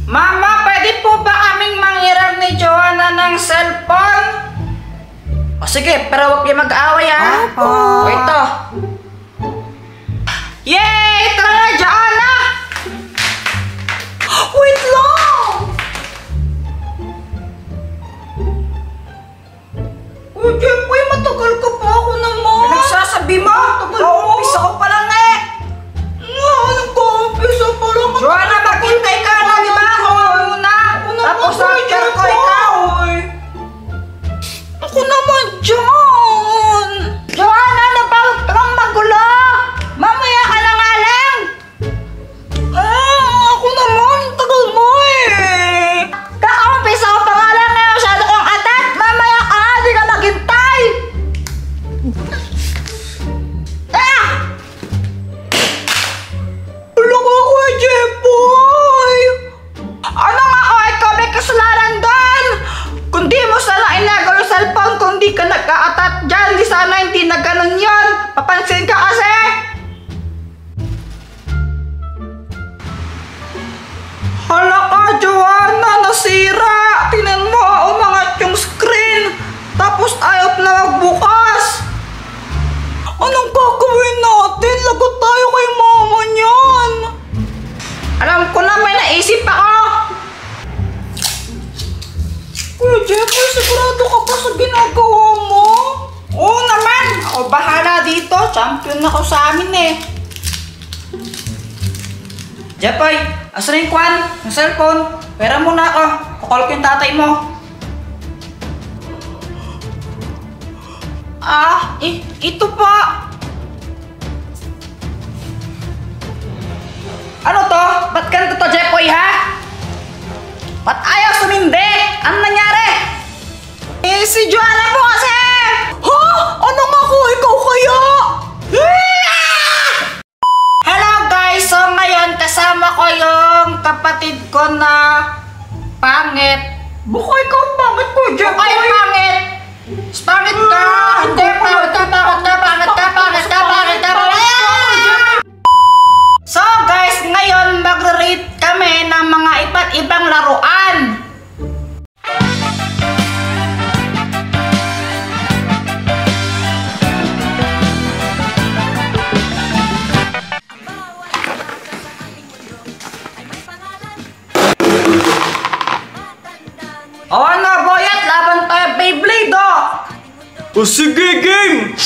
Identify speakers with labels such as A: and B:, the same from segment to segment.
A: Mama, pwede po ba kaming manghiram ni Joanna ng cellphone? O sige, pero huwag kayo mag-aaway ha. O ito. Yay! Tara na, Joanna! Wait lang! Uy, Jeffoy, matagal ka pa ako naman. Nagsasabi mo? Umpisa ko pa lang eh. Nag-umpisa pa lang. Joanna, maghintay ka na, di ba? Ako muna. Tapos after ko ikaw. Ako naman dyan. Joanna, napawag kang magulo. Mamaya ka na nga lang. Ako naman, tagal mo eh. Kaka-umpisa ko pa nga lang eh. Masyado kong atat. Mamaya ka nga, di ka maghintay. Ulok ako eh, Jeffoy. Ano nga ako, ikaw may kasalanan doon. Kung di mo sana inagaw yung cellphone, kung di ka nagka-atat dyan, di sana hindi na ganun yun. Papansin ka kasi. Hala ka, Joanna, nasira. Tingnan mo, umangat yung screen. Tapos ayaw na magbukas. Anong gagawin natin? Lagot tayo kay mama niyan. Alam ko na, may naisip ako. Kuya Jeffoy, sigurado ka pa sa ginagawa mo? Oo naman. Ako bahala dito. Champion ako sa amin eh. Jeffoy, asan yung kwan? Yung cellphone? Pera muna ako. Kukol ko yung tatay mo. Ito pa. Ano to? Ba't ganito to, Jeffoy, ha? Ba't ayaw sumindi? Ano nangyari? Si Joanna po kasi! Ha? Ano nga ko? Ikaw kaya? Hello guys! So ngayon kasama ko yung kapatid ko na pangit. Bukay ka pangit ko, Jeffoy! Bukay pangit! Pangit ka! Hindi, pangit ka! So guys, ngayon mag-rate kami ng mga iba't ibang laruan. O ano, boyat, laban tayo Beyblade O sige, game!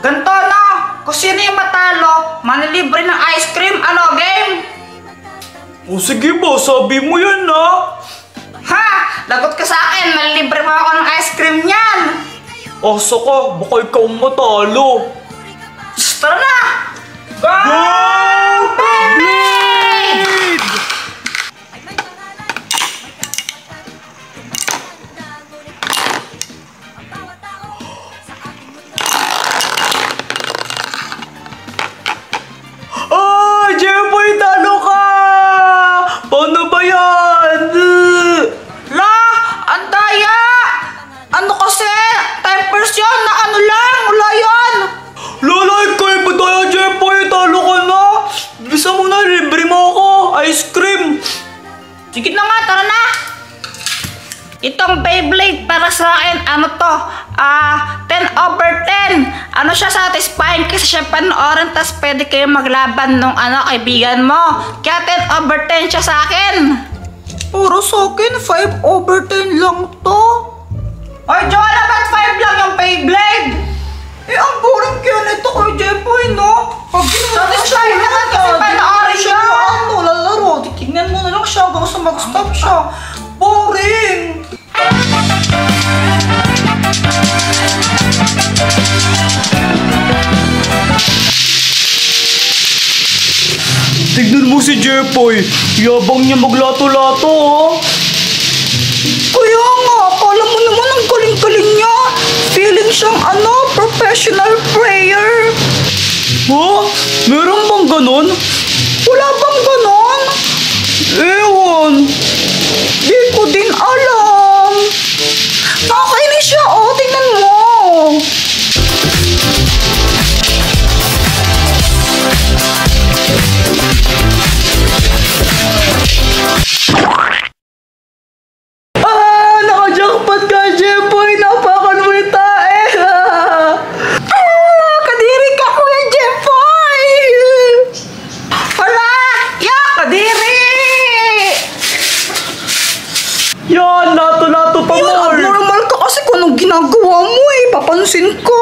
A: Ganto no, kung sino yung matalo, manilibre ng ice cream, ano, game? O sige ba, sabi mo yan na. Ha! Lagot ka sa akin, manilibre mo ako ng ice cream niyan. Asa ka, baka ikaw matalo. Tara na! Go! Beyblade! Jeffoy, talo ka! Paano ba yan? La! Ang daya! Ano kasi? Tempers yun na ano lang! Wala yan! Lola, ikaw ba tayo, Jeffoy? Talo ka na! Bisa mo na, libre mo ako! Ice cream! Sige na nga, tara na! Itong Beyblade para sa akin, ano to? 10/10. Ano siya, satisfying kasi siya panoorin, tas pwede kayo maglaban nung kaibigan mo. Kaya 10/10 siya sa akin. Puro sa akin, 5/10 lang to. Oy, Joanna, ba't 5 lang yung Beyblade? Ang boring kaya nito kay Jeffoy, no? Satisfying naman kasi panoorin siya. Ano, lalaro. Tingnan mo na lang siya hanggang sa mag-stop siya. Boring! Tignan mo si Jeffoy, yabang niya maglato-lato, oh. Kaya nga, akala mo naman ang galing-galing niya. Feeling siyang professional player. Ha? Meron bang ganon? Wala bang ganon? Ewan. Di ko din alam. Nakakainis siya, oh. Tingnan mo.
B: anong ginagawa mo eh. Papansin ko.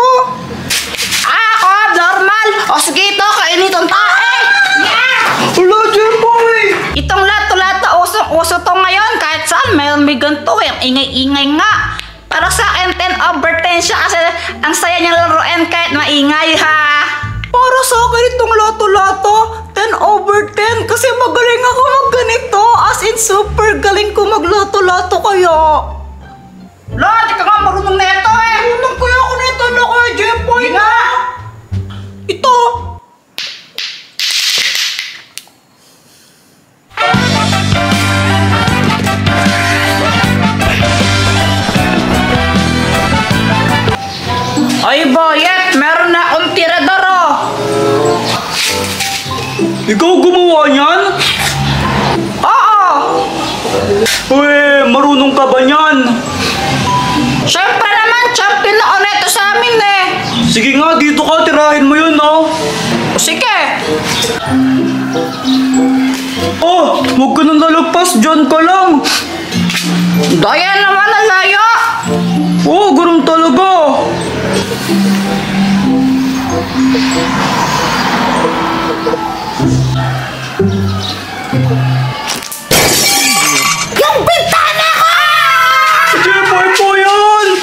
A: Ako, normal. O sige ito, kainitan tayo. Yeah!
B: Wala, Jeboy.
A: Itong lato-lato, usong-uso to ngayon. Kahit saan, mayroon may ganito eh. Ang ingay-ingay nga. Pero sa akin, 10/10 siya kasi ang saya niyang laruin kahit maingay ha.
B: Para sa akin itong lato-lato, 10/10 kasi magaling ako magganito. As in, super galing ko maglato-lato kaya.
A: Di ka nga marunong neto eh.
B: Unang kaya ako nito na kaya, Jeboy na. Ito.
A: Ay, Boyet, meron na akong tirador oh.
B: Ikaw gumawa niyan?
A: Oo.
B: Uy, marunong ka ba niyan?
A: Siyempre naman, champion na neto sa amin eh.
B: Sige nga, dito ka, tirahin mo yun, no?
A: Sige.
B: Oh, huwag ka nang lalagpas, dyan ka lang.
A: Daya naman ang layo.
B: Oh, ganun talaga.
A: Yung bintana ko!
B: Jeboy po yan!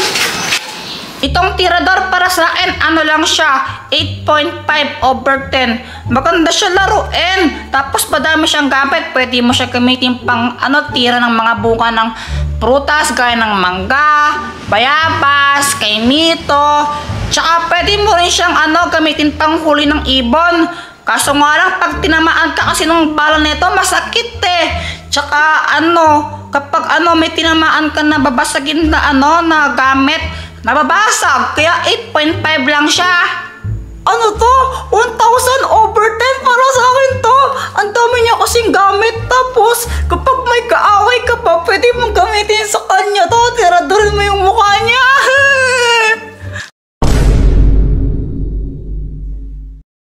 A: Itong tirador para sa akin, ano lang siya, 8.5/10. Maganda siya laruin. Tapos madami siyang gamit. Pwede mo siya gamitin pang tira ng mga bunga ng prutas gaya ng mangga, bayabas, kaimito. Tsaka pwede mo rin siyang gamitin pang huli ng ibon. Kaso nga lang, pag tinamaan ka kasi ng bala nito, masakit eh. Tsaka kapag may tinamaan ka na babasagin na na gamit, nababasag. Kaya 8.5 lang siya.
B: Ano to? 1,000/10 para sa akin to. Ang dami niya kasing gamit. Tapos,